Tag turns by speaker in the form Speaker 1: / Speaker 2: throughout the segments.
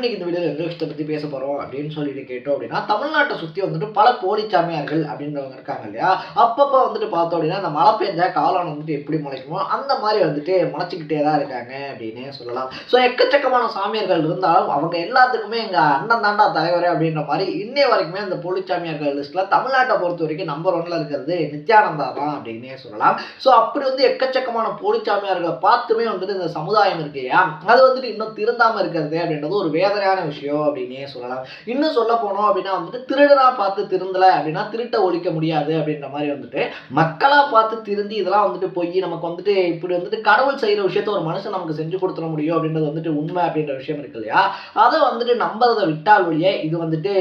Speaker 1: இன்னைக்கு இந்த வீடியோவில் எந்த விஷயத்தை பற்றி பேச போகிறோம் அப்படின்னு சொல்லிட்டு கேட்டோம் அப்படின்னா, தமிழ்நாட்டை சுற்றி வந்துட்டு பல போலி சாமியார்கள் அப்படின்றவங்க இருக்காங்க இல்லையா? அப்பப்போ வந்துட்டு பார்த்தோம் அப்படின்னா, அந்த மழை பெஞ்சா காளான் வந்துட்டு எப்படி முளைக்குமோ அந்த மாதிரி வந்துட்டு முளைச்சிக்கிட்டே தான் இருக்காங்க அப்படின்னே சொல்லலாம். ஸோ எக்கச்சக்கமான சாமியார்கள் இருந்தாலும் அவங்க எல்லாத்துக்குமே எங்கள் அண்ணன் தாண்டா தலைவர் அப்படின்ற மாதிரி இன்னைய வரைக்குமே அந்த போலி சாமியார்கள் லிஸ்ட்டில் தமிழ்நாட்டை பொறுத்த வரைக்கும் நம்பர் 1ல இருக்கிறது நித்யானந்தா தான் அப்படின்னே சொல்லலாம். ஸோ அப்படி வந்து எக்கச்சக்கமான போலி சாமியார்களை பார்த்துமே வந்துட்டு இந்த சமுதாயம் இருக்கு இல்லையா, அது வந்துட்டு இன்னும் திருந்தாமல் இருக்கிறது அப்படின்றது ஒரு வேதனையான விஷயம் அப்படின்னே சொல்லலாம். இன்னும் சொல்ல போனோம் அப்படின்னா வந்துட்டு திருடனா பார்த்து திருந்தலை அப்படின்னா திருட்ட ஒழிக்க முடியாது அப்படின்ற மாதிரி வந்துட்டு மக்களா பார்த்து திருந்தி இதெல்லாம் வந்துட்டு போய் நமக்கு வந்துட்டு இப்படி வந்துட்டு கடவுள் செய்யற விஷயத்த ஒரு மனுஷன் நமக்கு செஞ்சு கொடுத்துட முடியும் அப்படின்றது வந்துட்டு உண்மை அப்படின்ற விஷயம் இருக்கு இல்லையா, அதை வந்துட்டு நம்புறதை விட்டால் வழியே இது வந்துட்டு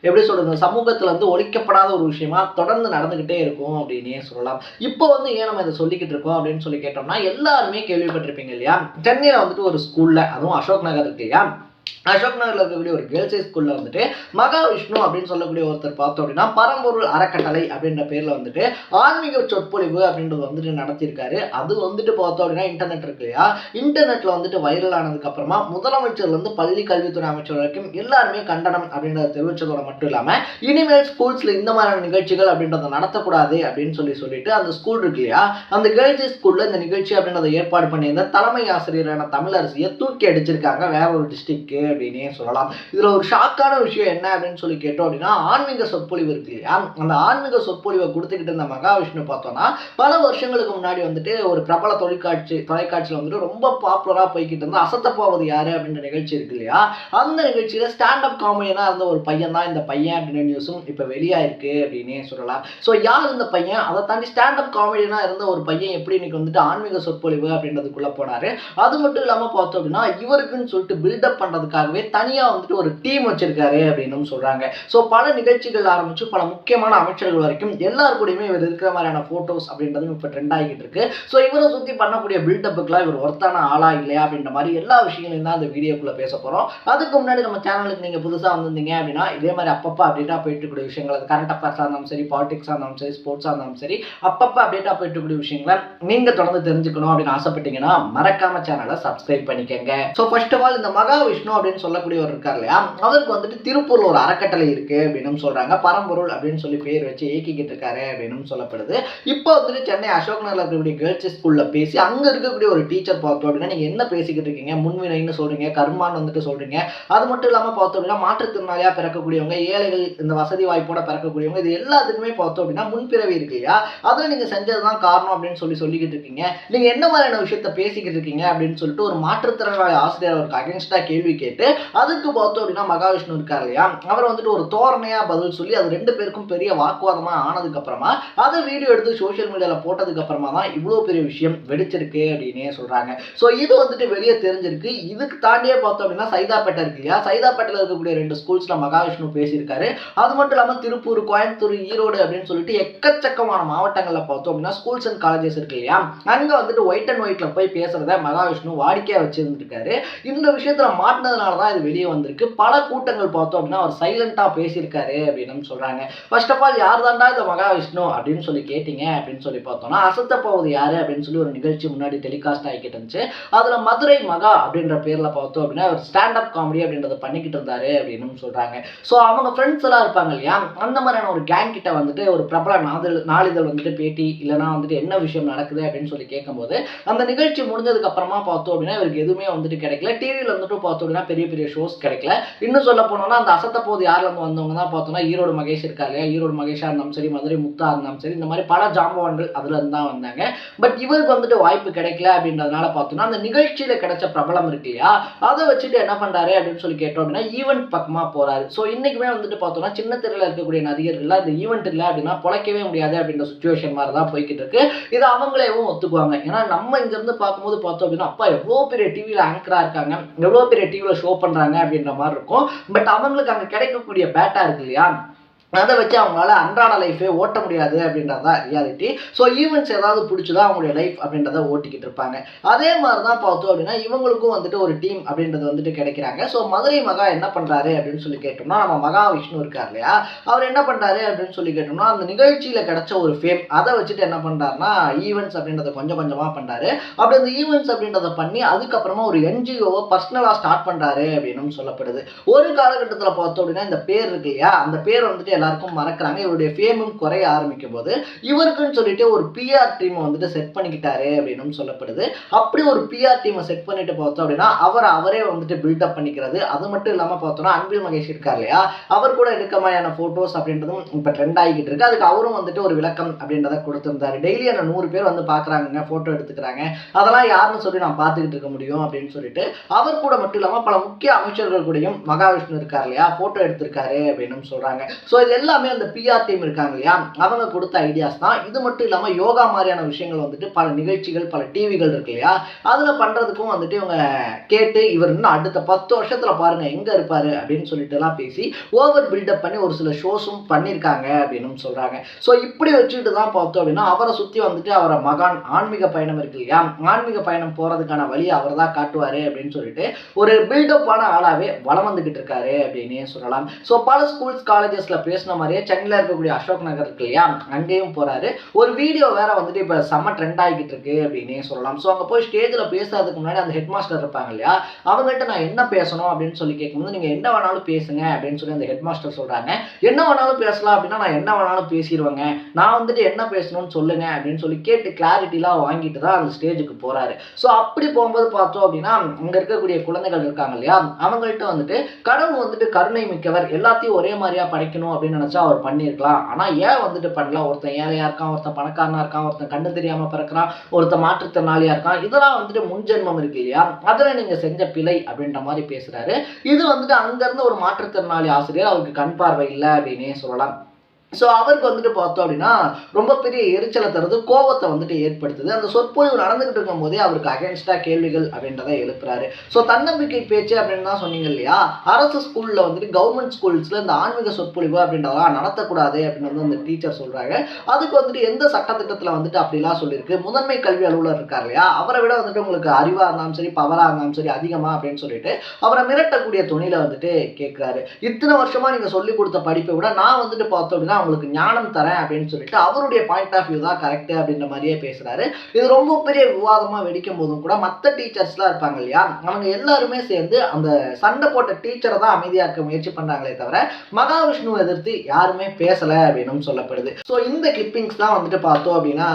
Speaker 1: எப்படி சொல்றது, சமூகத்துல வந்து ஒழிக்கப்படாத ஒரு விஷயமா தொடர்ந்து நடந்துகிட்டே இருக்கும் அப்படின்னே சொல்லலாம். இப்போ வந்து ஏன் நம்ம இதை சொல்லிக்கிட்டு இருக்கோம் அப்படின்னு சொல்லி கேட்டோம்னா, எல்லாருமே கேள்விப்பட்டிருப்பீங்க இல்லையா, சென்னையில வந்துட்டு ஒரு ஸ்கூல்ல, அதுவும் அசோக் நகர் இருக்கு இல்லையா, அசோக் நகர்ல இருக்கக்கூடிய ஒரு கேர்ள்ஸ் ஸ்கூல்ல வந்துட்டு மகாவிஷ்ணு அப்படின்னு சொல்லக்கூடிய ஒருத்தர் பார்த்தோம் அப்படின்னா பரம்பொருள் அறக்கட்டளை அப்படின்ற பேர்ல வந்துட்டு ஆன்மீக சொற்பொழிவு அப்படின்றது வந்துட்டு நடத்தியிருக்காரு. அது வந்துட்டு பார்த்தோம் அப்படின்னா இன்டர்நெட் இருக்கு இல்லையா, இன்டர்நெட்ல வந்துட்டு வைரல் ஆனதுக்கு அப்புறமா முதலமைச்சர்ல இருந்து பள்ளி கல்வித்துறை அமைச்சர் வரைக்கும் எல்லாருமே கண்டனம் அப்படின்றத தெரிவிச்சதோட மட்டும் இல்லாம இனிமேல் ஸ்கூல்ஸ்ல இந்த மாதிரியான நிகழ்ச்சிகள் அப்படின்றத நடத்தக்கூடாது அப்படின்னு சொல்லிட்டு அந்த ஸ்கூல் இருக்கு இல்லையா, அந்த கேர்ள்ஸ் ஸ்கூல்ல இந்த நிகழ்ச்சி அப்படின்றத ஏற்பாடு பண்ணியிருந்த தலைமை ஆசிரியரான தமிழரசியை தூக்கி அடிச்சிருக்காங்க வேற ஒரு டிஸ்ட்ரிக்ட் அப்படின்னே சொல்லலாம். இதுல ஒரு ஷாக்கான விஷயம் என்ன அப்படின்னு சொல்லி கேட்டோம் அப்படின்னா, ஆன்மீக சொற்பொழிவு இருக்கு இல்லையா, அந்த ஆன்மீக சொற்பொழிவை கொடுத்துக்கிட்டு இருந்த மகாவிஷ்ணு பார்த்தோம்னா பல வருஷங்களுக்கு முன்னாடி வந்துட்டு ஒரு பிரபல தொலைக்காட்சியில் வந்துட்டு ரொம்ப பாப்புலரா போய்கிட்டு இருந்த அசத்தப்போவது யாரு அப்படின்ற நிகழ்ச்சி இருக்கு இல்லையா, அந்த நிகழ்ச்சியில ஸ்டாண்ட் அப் காமெடியனா இருந்த ஒரு பையன் தான் இந்த பையன் அப்படின்ற நியூஸும் இப்ப வெளியாயிருக்கு அப்படின்னே சொல்லலாம். ஸோ யார் இந்த பையன், அதை தாண்டி ஸ்டாண்ட் அப் காமெடியனா இருந்த ஒரு பையன் எப்படி இன்னைக்கு வந்துட்டு ஆன்மீக சொற்பொழிவு அப்படின்றதுக்குள்ள போனாரு, அது மட்டும் இல்லாம பார்த்தோம் அப்படின்னா இவருக்குன்னு சொல்லிட்டு பில்டப் பண்றதுக்காகவே தனியா வந்துட்டு ஒரு டீம் வச்சிருக்காரு அப்படின்னு சொல்றாங்க. சோ பல நிகழ்ச்சிகள் ஆரம்பிச்சு பல முக்கியமான அமைச்சர்கள் வரைக்கும் எல்லார் கூடயுமே இவர் இருக்கிற மாதிரியான போட்டோஸ் அப்படின்றதும் இப்ப ட்ரெண்ட் ஆகிட்டு இருக்கு. சோ இவரை சுத்தி பண்ணக்கூடிய பில்டப்புக்குலாம் இவர் ஒருத்தான ஆளா இல்லையா அப்படின்ற மாதிரி எல்லா விஷயங்களையும் தான் இந்த வீடியோக்குள்ள பேச போறோம். அதுக்கு முன்னாடி நம்ம சேனலுக்கு நீங்க புதுசா வந்திருந்தீங்க அப்படின்னா இதே மாதிரி அப்பப்ப அப்டேட்டா போயிட்டு இருக்கக்கூடிய விஷயங்கள், அது கரண்ட் அஃபேர்ஸா இருந்தாலும் சரி, பாலிடிக்ஸா இருந்தாலும் சரி, ஸ்போர்ட்ஸா இருந்தாலும் சரி, அப்பப்ப அப்டேட்டா போயிட்டு இருக்கக்கூடிய விஷயங்களை நீங்க தொடர்ந்து தெரிஞ்சுக்கணும் அப்படின்னு ஆசைப்பட்டீங்கன்னா மறக்காம சேனலை சப்ஸ்கிரைப் பண்ணிக்கங்க. சோ ஃபர்ஸ்ட் ஆஃப் ஆல் இந்த மகாவிஷ்ணு அப்படின்னு சொல்லக்கூடியவர் இருக்கார் இல்லையா, அவருக்கு வந்துட்டு திருப்பூர்ல ஒரு அறக்கட்டளை இருக்கு அப்படின்னு சொல்றாங்க. பரம்பொருள் அப்படின்னு சொல்லி பேர் வச்சு இயக்கிக்கிட்டு இருக்காரு அப்படின்னு சொல்லப்படுது. இப்போ வந்துட்டு சென்னை அசோக் நகர்ல இருக்கக்கூடிய கேர்ள்ஸ் ஸ்கூல்ல பேசி அங்க இருக்கக்கூடிய ஒரு டீச்சர் பார்த்தோம் அப்படின்னா, நீங்க என்ன பேசிக்கிட்டு இருக்கீங்க, முன்வினைன்னு சொல்றீங்க, கர்மான்னு வந்துட்டு சொல்றீங்க, அது மட்டும் இல்லாம பார்த்தோம் அப்படின்னா மாற்றுத்திறனாளியா பிறக்கக்கூடியவங்க, ஏழைகள், இந்த வசதி வாய்ப்போட பிறக்கக்கூடியவங்க, இது எல்லாத்துக்குமே பார்த்தோம் அப்படின்னா முன்பிறவி இருக்கு இல்லையா, அதுல நீங்க செஞ்சதுதான் காரணம் அப்படின்னு சொல்லிக்கிட்டு இருக்கீங்க, நீங்க என்ன மாதிரியான விஷயத்த பேசிக்கிட்டு இருக்கீங்க அப்படின்னு சொல்லிட்டு ஒரு மாற்றுத்திறனாளி ஆசிரியர் அவருக்கு அகேன்ஸ்டா கேள்வி கேட்டு அதுக்கு பார்த்தோம் அப்படின்னா மகாவிஷ்ணு இருக்காரு இல்லையா, அவர் வந்துட்டு ஒரு தோரணையா பதில் சொல்லி அது ரெண்டு பேருக்கும் பெரிய வாக்குவாதமா ஆனதுக்கு அப்புறமா அதை வீடியோ எடுத்து சோசியல் மீடியால போட்டதுக்கு அப்புறமா தான் இவ்வளவு பெரிய விஷயம் வெடிச்சிருக்கு அப்படின்னே சொல்றாங்க. சோ இது வந்துட்டு வெளியே தெரிஞ்சிருக்கு. இதுக்கு தாண்டியே பார்த்தோம் அப்படின்னா சைதாப்பேட்டை இருக்கு இல்லையா, சைதாப்பேட்டையில இருக்கக்கூடிய 2 ஸ்கூல்ஸ்ல மகாவிஷ்ணு பேசியிருக்காரு. அது மட்டும் இல்லாம திருப்பூர், கோயம்புத்தூர், ஈரோடு அப்படின்னு சொல்லிட்டு எக்கச்சக்கமான மாவட்டங்கள்ல பார்த்தோம் அப்படின்னா ஸ்கூல்ஸ் அண்ட் காலேஜஸ் இருக்கு இல்லையா, அங்க வந்துட்டு ஒயிட் அண்ட் ஒயிட்ல போய் பேசுறத மகாவிஷ்ணு வாடிக்கையா வச்சிருந்திருக்காரு. இந்த விஷயத்துல மாட்டினதுனாலதான் இது வெளியே வந்திருக்கு. பல கூட்டங்கள் பார்த்தோம் அப்படின்னா அவர் சைலண்டா பேசியிருக்காரு அப்படின்னு சொல்றாங்க. ஃபர்ஸ்ட் ஆஃப் ஆல் யார் தாண்டா இந்த மகாவிஷ்ணு அப்படின்னு சொல்லி கேட்டீங்க அப்படின்னு சொல்லி பார்த்தோம்னா, அசத்த போவது யாரு அப்படின்னு சொல்லி ஒரு நிகழ்ச்சி முன்னாடி டெலிகாஸ்ட் ஆகிக்கிட்டு இருந்துச்சு. அதுல மதுரை மகா அப்படின்ற பேர்ல பார்த்தோம் அப்படின்னா அவர் ஸ்டாண்ட் அப் காமெடி அப்படின்றத பண்ணிக்கிட்டு இருந்தாரு அப்படின்னு சொல்றாங்க. ஸோ அவங்க ஃப்ரெண்ட்ஸ் எல்லாம் இருப்பாங்க இல்லையா, அந்த மாதிரியான ஒரு கேங் கிட்ட வந்துட்டு ஒரு பிரபல நாளிதழ் வந்துட்டு பேட்டி இல்லைன்னா வந்துட்டு என்ன விஷயம் நடக்குது அப்படின்னு சொல்லி கேட்கும்போது அந்த நிகழ்ச்சி முடிஞ்சதுக்கு அப்புறமா பார்த்தோம் அப்படின்னா இவருக்கு எதுவுமே வந்துட்டு கிடைக்கல. டிவியில வந்துட்டு பார்த்தோம் அப்படின்னா பெரிய பெரிய ஷோஸ் கிடைக்கல. இன்னும் சொல்ல போனோம்னா அந்த அசத்த போது யார்ல இருந்து வந்தவங்க தான் பார்த்தோம்னா ஈரோடு மகேஷ் இருக்கா இல்லையா, ஈரோடு மகேஷா இருந்தாலும் சரி, மதுரை முத்தா இருந்தாலும் சரி, இந்த மாதிரி பல ஜாம்பவான்கள் அதுல இருந்து தான் வந்தாங்க. பட் இவருக்கு வந்துட்டு வாய்ப்பு கிடைக்கல அப்படின்றதுனால பார்த்தோம்னா அந்த நிகழ்ச்சியில கிடைச்ச பிரபலம் இருக்கு இல்லையா, அதை வச்சுட்டு என்ன பண்றாரு அப்படின்னு சொல்லி கேட்டோம் அப்படின்னா ஈவெண்ட் பக்கமா போறாரு. ஸோ இன்னைக்குமே வந்துட்டு பார்த்தோம்னா சின்ன திரையில இருக்கக்கூடிய நடிகர்கள் இந்த ஈவெண்ட் இல்லை அப்படின்னா பொழைக்கவே முடியாது அப்படின்ற சுச்சுவேஷன் மாதிரி தான் போய்கிட்டு இருக்கு. இது அவங்களேவும் ஒத்துக்குவாங்க. ஏன்னா நம்ம இங்க இருந்து பார்க்கும்போது பார்த்தோம் அப்படின்னா அப்பா எவ்வளவு பெரிய டிவியில ஆங்கரா இருக்காங்க, எவ்வளவு பெரிய டிவியில ஷோ பண்றாங்க அப்படின்ற மாதிரி இருக்கும். பட் அவங்களுக்கு அங்க கிடைக்கக்கூடிய பேட்டா இருக்கு இல்லையா, அதை வச்சு அவங்களால அன்றாட லைஃபே ஓட்ட முடியாது அப்படின்றது தான் ரியாலிட்டி. ஸோ ஈவெண்ட்ஸ் ஏதாவது பிடிச்சதா அவங்களுடைய லைஃப் அப்படின்றத ஓட்டிக்கிட்டு இருப்பாங்க. அதே மாதிரி தான் பார்த்தோம் அப்படின்னா இவங்களுக்கும் வந்துட்டு ஒரு டீம் அப்படின்றது வந்துட்டு கிடைக்கிறாங்க. ஸோ மதுரை மகா என்ன பண்ணுறாரு அப்படின்னு சொல்லி கேட்டோம்னா, நம்ம மகாவிஷ்ணு இருக்கார் இல்லையா, அவர் என்ன பண்ணுறாரு அப்படின்னு சொல்லி கேட்டோம்னா, அந்த நிகழ்ச்சியில் கிடைச்ச ஒரு ஃபேம் அதை வச்சுட்டு என்ன பண்ணுறாருனா ஈவெண்ட்ஸ் அப்படின்றத கொஞ்சம் கொஞ்சமாக பண்ணுறாரு. அப்படி அந்த ஈவெண்ட்ஸ் அப்படின்றத பண்ணி அதுக்கப்புறமா ஒரு என்ஜிஓவை பர்சனலாக ஸ்டார்ட் பண்ணுறாரு அப்படின்னு சொல்லப்படுது. ஒரு காலகட்டத்தில் பார்த்தோம் அப்படின்னா இந்த பேர் இருக்கு இல்லையா, அந்த பேர் வந்துட்டு எல்லாருக்கும் மறக்கிறாங்க. இவருடைய ஃபேமும் குறைய ஆரம்பிக்கும் போது இவருக்குன்னு சொல்லிட்டு ஒரு பிஆர் டீமை வந்துட்டு செட் பண்ணிக்கிட்டாரு அப்படின்னு சொல்லப்படுது. அப்படி ஒரு பிஆர் டீமை செட் பண்ணிட்டு பார்த்தோம் அப்படின்னா அவரே வந்துட்டு பில்டப் பண்ணிக்கிறது. அது மட்டும் இல்லாமல் பார்த்தோம்னா அன்பில் மகேஷ் இருக்கார் இல்லையா, அவர் கூட எடுக்க மாதிரியான ஃபோட்டோஸ் அப்படின்றதும் இப்போ ட்ரெண்ட் ஆகிக்கிட்டு இருக்கு. அதுக்கு அவரும் வந்துட்டு ஒரு விளக்கம் அப்படின்றத கொடுத்திருந்தாரு. டெய்லி அந்த 100 பேர் வந்து பார்க்குறாங்க, ஃபோட்டோ எடுத்துக்கிறாங்க, அதெல்லாம் யாருன்னு சொல்லி நான் பார்த்துக்கிட்டு இருக்க முடியும் அப்படின்னு சொல்லிட்டு அவர் கூட மட்டும் இல்லாமல் பல முக்கிய அமைச்சர்கள் கூடயும் மகாவிஷ்ணு இருக்கார் இல்லையா ஃபோட்டோ எடுத்திருக்காரு அப்படின்னு சொல்றாங்க. ஸோ இது எல்லாமே அந்த பிஆர் டீம் இருக்காங்க இல்லையா, அவங்க கொடுத்த ஐடியாஸ் தான். இது மட்டும் இல்லாமல் யோகா மாதிரியான விஷயங்கள் வந்துட்டு பல நிகழ்ச்சிகள் பல டிவிகள் இருக்கு இல்லையா, அதில் பண்ணுறதுக்கும் வந்துட்டு இவங்க கேட்டு இவர் இன்னும் அடுத்த 10 வருஷத்துல பாருங்க எங்க இருப்பாரு அப்படின்னு சொல்லிட்டு எல்லாம் பேசி ஓவர் பில்டப் பண்ணி ஒரு சில ஷோஸும் பண்ணியிருக்காங்க அப்படின்னு சொல்றாங்க. ஸோ இப்படி வச்சுக்கிட்டு தான் பார்த்தோம் அப்படின்னா அவரை சுற்றி வந்துட்டு அவரை மகான் ஆன்மீக பயணம் இருக்கு இல்லையா, ஆன்மீக பயணம் போறதுக்கான வழி அவர் தான் காட்டுவாரு அப்படின்னு சொல்லிட்டு ஒரு பில்டப்பான ஆளாவே வளம் வந்துகிட்டு இருக்காரு அப்படின்னே சொல்லலாம். ஸோ பல ஸ்கூல்ஸ் காலேஜஸ்ல பேசின மாதிரியே சென்னையில் இருக்கக்கூடிய அசோக் நகர் இருக்கு இல்லையா, அங்கேயும் போறாரு. ஒரு வீடியோ வேற வந்துட்டு இப்போ செம்ம ட்ரெண்ட் ஆகிட்டு இருக்கு அப்படின்னே சொல்லலாம். ஸோ அங்கே போய் ஸ்டேஜில் பேசுறதுக்கு முன்னாடி அந்த ஹெட் மாஸ்டர் இருப்பாங்க இல்லையா, அவங்ககிட்ட நான் என்ன பேசணும் அப்படின்னு சொல்லி கேட்கும்போது நீங்கள் என்ன வேணாலும் பேசுங்க அப்படின்னு சொல்லி அந்த ஹெட் மாஸ்டர் சொல்றாங்க. என்ன வேணாலும் பேசலாம் அப்படின்னா நான் என்ன வேணாலும் பேசிடுவேங்க, நான் வந்துட்டு என்ன பேசணும்னு சொல்லுங்க அப்படின்னு சொல்லி கேட்டு கிளாரிட்டிலாம் வாங்கிட்டு தான் அந்த ஸ்டேஜுக்கு போறாரு. ஸோ அப்படி போகும்போது பார்த்தோம் அப்படின்னா அங்கே இருக்கக்கூடிய குழந்தைகள் இருக்காங்க இல்லையா, அவங்கள்ட்ட வந்துட்டு கடவுள் வந்துட்டு கருணை மிக்கவர், எல்லாத்தையும் ஒரே மாதிரியா படைக்கணும் அப்படின்னு நினைச்சா அவர் பண்ணியிருக்கலாம். ஆனா ஏன் வந்துட்டு பண்ணல, ஒருத்தன் ஏழையா இருக்கான், ஒருத்தன் பணக்காரனா இருக்கான், ஒருத்தன் கண்ணு தெரியாம பிறக்கிறான், ஒருத்தன் மாற்றுத்திறனாளியா இருக்கான், இதெல்லாம் வந்துட்டு முன்ஜென்மம் இருக்கு இல்லையா, அதுல நீங்க செஞ்ச பிழை அப்படின்ற மாதிரி பேசுறாரு. இது வந்துட்டு அங்க இருந்து ஒரு மாற்றுத்திறனாளி ஆசிரியர் அவருக்கு கண் பார்வை இல்லை அப்படின்னே சொல்லலாம். ஸோ அவருக்கு வந்துட்டு பார்த்தோம் அப்படின்னா ரொம்ப பெரிய எரிச்சலை தருது, கோபத்தை வந்துட்டு ஏற்படுத்துது. அந்த சொற்பொழிவு நடந்துகிட்டு இருக்கும் போதே அவருக்கு அகேன்ஸ்டா கேள்விகள் அப்படின்றத எழுப்புறாரு. ஸோ தன்னம்பிக்கை பேச்சு அப்படின்னு தான் சொன்னீங்க இல்லையா, அரசு ஸ்கூல்ல வந்துட்டு கவர்மெண்ட் ஸ்கூல்ஸ்ல இந்த ஆன்மீக சொற்பொழிவு அப்படின்றதெல்லாம் நடத்தக்கூடாது அப்படின்னு வந்து அந்த டீச்சர் சொல்றாங்க. அதுக்கு வந்துட்டு எந்த சட்டத்திட்டத்தில் வந்துட்டு அப்படிலாம் சொல்லியிருக்கு, முதன்மை கல்வி அலுவலர் இருக்கார் இல்லையா, அவரை விட வந்துட்டு உங்களுக்கு அறிவா இருந்தாலும் சரி பவரா இருந்தாலும் சரி அதிகமா அப்படின்னு சொல்லிட்டு அவரை மிரட்டக்கூடிய துணியில வந்துட்டு கேட்கிறாரு. இத்தனை வருஷமா நீங்க சொல்லி கொடுத்த படிப்பை விட நான் வந்துட்டு பார்த்தோம் அப்படின்னா அவங்களுக்கு ஞானம் தரேன் அப்படின்னு சொல்லிட்டு அவருடைய பாயிண்ட் ஆஃப் வியூ தான் கரெக்ட் அப்படின்ற மாதிரியே பேசுறாரு. இது ரொம்ப பெரிய விவாதமா வெடிக்கும் போதும் கூட மற்ற டீச்சர்ஸ்லாம் இருப்பாங்க இல்லையா, அவங்க எல்லாருமே சேர்ந்து அந்த சண்டை போட்ட டீச்சரை தான் அமைதியாக்க முயற்சி பண்றாங்களே தவிர மகாவிஷ்ணுவை எதிர்த்து யாருமே பேசல அப்படின்னு சொல்லப்படுது. ஸோ இந்த கிளிப்பிங்ஸ் தான் வந்துட்டு பார்த்தோம் அப்படின்னா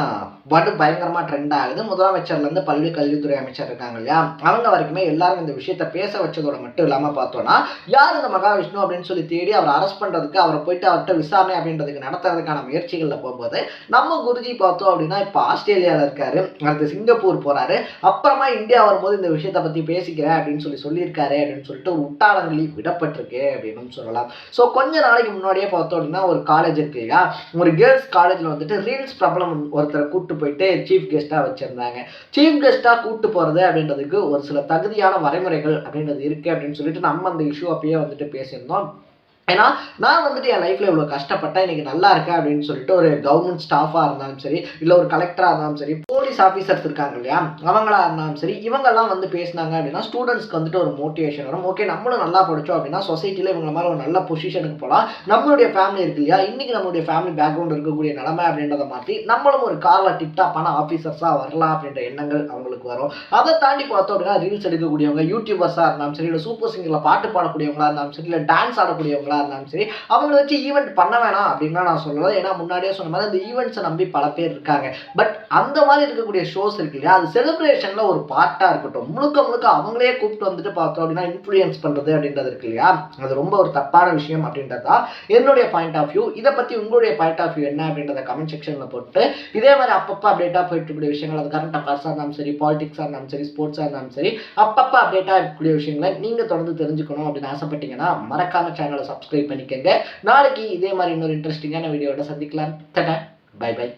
Speaker 1: பயங்கரமா ட்ரெண்ட் ஆகுது. முதலமைச்சர்ல இருந்து பள்ளி கல்வித்துறை அமைச்சர் இருக்காங்க இல்லையா, அவங்க வரைக்குமே எல்லாரும் இந்த விஷயத்த பேச வச்சதோட மட்டும் இல்லாம பார்த்தோம்னா யார் இந்த மகாவிஷ்ணு அப்படின்னு சொல்லி தேடி அவரை அரெஸ்ட் பண்றதுக்கு அவரை போயிட்டு அவர்கிட்ட விசாரணை அப்படின்றதுக்கு நடத்துறதுக்கான முயற்சிகள்ல போகும்போது நம்ம குருஜி பார்த்தோம் அப்படின்னா இப்ப ஆஸ்திரேலியால இருக்காரு, அடுத்து சிங்கப்பூர் போறாரு, அப்புறமா இந்தியா வரும்போது இந்த விஷயத்த பத்தி பேசிக்கிறேன் அப்படின்னு சொல்லியிருக்காரு அப்படின்னு சொல்லிட்டு ஒரு உட்டாளங்களி விடப்பட்டிருக்கு அப்படின்னு சொல்லலாம். ஸோ கொஞ்ச நாளைக்கு முன்னாடியே பார்த்தோம் அப்படின்னா ஒரு காலேஜ் இருக்கு இல்லையா, ஒரு கேர்ள்ஸ் காலேஜ்ல வந்துட்டு ரீல்ஸ் பிரபலம் ஒருத்தரை கூட்டு போயிட்டு சீஃப் கெஸ்டா வச்சிருந்தாங்க. சீஃப் கெஸ்டா கூட்டு போறது அப்படின்றதுக்கு ஒரு சில தகுதியான வரைமுறைகள் அப்படின்றது இருக்கு அப்படின்னு சொல்லிட்டு நம்ம அந்த இஷ்யூ அப்பயே வந்துட்டு பேசியிருந்தோம். ஏன்னா நான் வந்துட்டு என் லைஃப்ல இவ்வளோ கஷ்டப்பட்டேன், இன்னைக்கு நல்லா இருக்கேன் அப்படின்னு சொல்லிட்டு ஒரு கவர்மெண்ட் ஸ்டாஃபாக இருந்தாலும் சரி இல்லை ஒரு கலெக்டராக இருந்தாலும் சரி போலீஸ் ஆஃபீஸர்ஸ் இருக்காங்க இல்லையா அவங்களா இருந்தாலும் சரி இவங்கெல்லாம் வந்து பேசினாங்க அப்படின்னா ஸ்டூடெண்ட்ஸ்க்கு வந்துட்டு ஒரு மோட்டிவேஷன் வரும். ஓகே நம்மளும் நல்லா படித்தோம் அப்படின்னா சொசைட்டியில் இவங்க மாதிரி ஒரு நல்ல பொசிஷனுக்கு போகலாம், நம்மளுடைய ஃபேமிலி இருக்கு இல்லையா, இன்னைக்கு நம்மளுடைய ஃபேமிலி பேக்ரவுண்ட் இருக்கக்கூடிய நிலைமை அப்படின்றத மாற்றி நம்மளும் ஒரு காரில் டிப்டாப்பான ஆஃபீஸர்ஸாக வரலாம் அப்படின்ற எண்ணங்கள் அவங்களுக்கு வரும். அதை தாண்டி பார்த்தோம் அப்படின்னா ரீல்ஸ் எடுக்கக்கூடியவங்க யூடியூபர்ஸாக இருந்தாலும் சரி இல்லை சூப்பர் சிங்கரில் பாட்டு பாடக்கூடியவங்களா இருந்தாலும் சரி இல்லை டான்ஸ் ஆடக்கூடியவங்களா இருந்தாலும் சரி அவங்களை வச்சு ஈவெண்ட் பண்ண வேணாம் அப்படின்னா நான் சொல்லலாம். ஏன்னா முன்னாடியே சொன்ன மாதிரி அந்த ஈவெண்ட்ஸை நம்பி பல பேர் இருக்காங்க. பட் அந்த மாதிரி இருக்கக்கூடிய ஷோஸ் இருக்கு இல்லையா, அது செலிப்ரேஷன்ல ஒரு பார்ட்டா இருக்கட்டும், முழுக்க முழுக்க அவங்களே கூப்பிட்டு வந்துட்டு பார்த்தோம் அப்படின்னா இன்ஃப்ளூயன்ஸ் பண்றது அப்படின்றது இருக்கு இல்லையா, அது ரொம்ப ஒரு தப்பான விஷயம் அப்படின்றதா என்னுடைய பாயிண்ட் ஆஃப் வியூ. இதை பத்தி உங்களுடைய பாயிண்ட் ஆஃப் வியூ என்ன அப்படின்றத கமெண்ட் செக்ஷன்ல போட்டு இதே மாதிரி அப்பப்போ அப்டேட்டா போயிட்டு இருக்கக்கூடிய விஷயங்கள் அது கரண்ட் அஃபேர்ஸாக இருந்தாலும் சரி பாலிடிக்ஸாக இருந்தாலும் சரி ஸ்போர்ட்ஸாக இருந்தாலும் சரி அப்பப்போ அப்டேட்டா இருக்கக்கூடிய விஷயங்களை நீங்க தொடர்ந்து தெரிஞ்சுக்கணும் அப்படின்னு ஆசைப்பட்டீங்கன்னா மறக்காம சேனலை சப்ஸ்கிரைப் பண்ணிக்கங்க. நாளைக்கு இதே மாதிரி இன்னொரு இன்ட்ரெஸ்டிங்கான வீடியோட சந்திக்கலாம். Bye by.